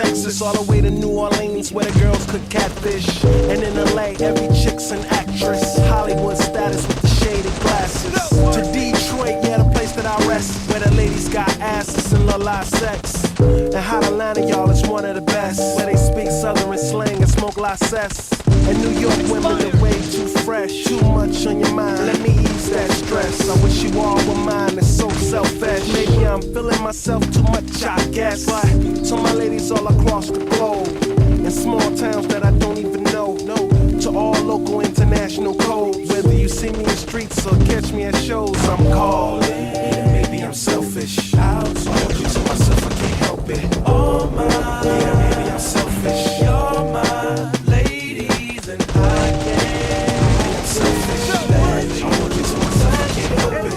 Texas, all the way to New Orleans, where the girls cook catfish. And in LA, every chick's an actress. Hollywood status with the shaded glasses. To Detroit, yeah, the place that I rest, where the ladies got asses and love live sex. And Hot Atlanta, y'all, is one of the best, where they speak Southern slang and smoke license. And New York women are way too fresh. Too much on your mind, let me ease that stress. I wish you all were mine, it's so selfish. Maybe I'm feeling myself too much, I guess. But to my ladies all across the globe, in small towns that I don't even know, to all local international codes. Whether you see me in the streets or catch me at shows, I'm calling. Yeah, maybe I'm selfish. I hold you to myself, I can't help it. Oh my, yeah, maybe I'm selfish. You're my ladies and I can't. Maybe I'm selfish. I hold you to myself, I can't help it.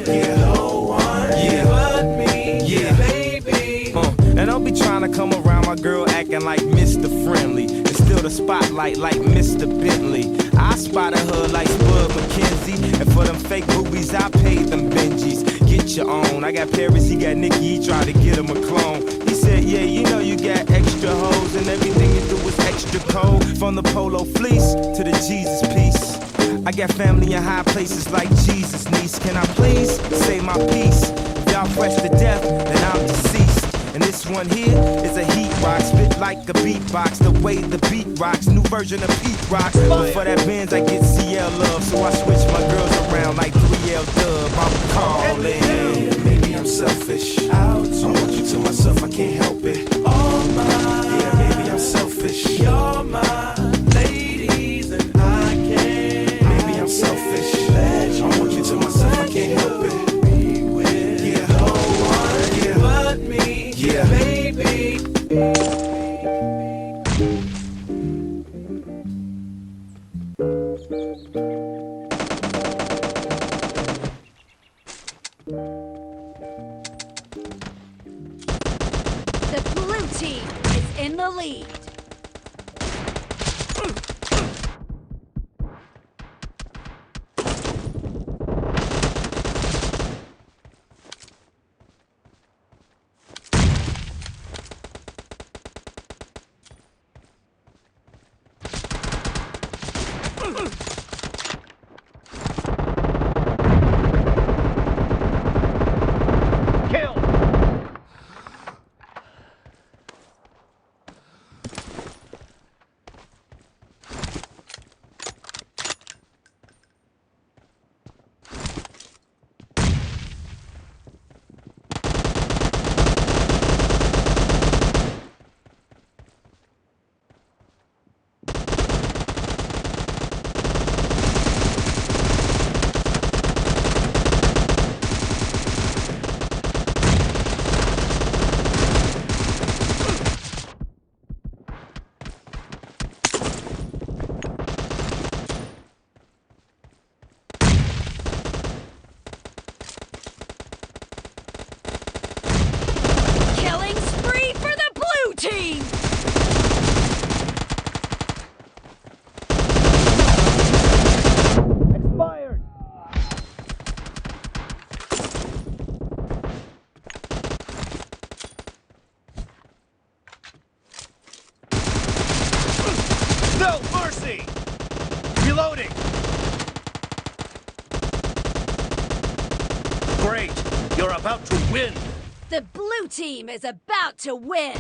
Yeah, no one, yeah, but me, yeah, baby. And I'll be trying to come around my girl acting like Mr. Friendly. And still the spotlight like Mr. Bentley. I spotted her like Spud McKenzie. And for them fake boobies, I paid them Benjis. Get your own. I got Paris, he got Nicki, he tried to get him a clone. He said, yeah, you know you got extra hoes, and everything you do is extra cold. From the polo fleece to the Jesus piece. I got family in high places like Jesus' niece. Can I please say my piece? If y'all fresh to death, then I'm deceased. And this one here is a heat rock, spit like a beatbox, the way the beat rocks, new version of Pete Rock. But for that Benz, I get CL love, so I switch my girls around like 3L Dub. I'm calling. Yeah, maybe I'm selfish. I want you to myself, I can't help it. Oh my, yeah, maybe I'm selfish. You're my ladies and I can't. Maybe I'm selfish. I want you to myself, I can't help it. Yeah, no one, yeah, but me, yeah, baby. The blue team is in the lead. No mercy! Reloading! Great! You're about to win! The blue team is about to win!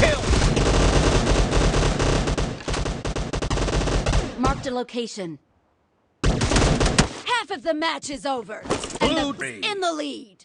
Kill! Marked a location. Half of the match is over, and the Blue in the lead.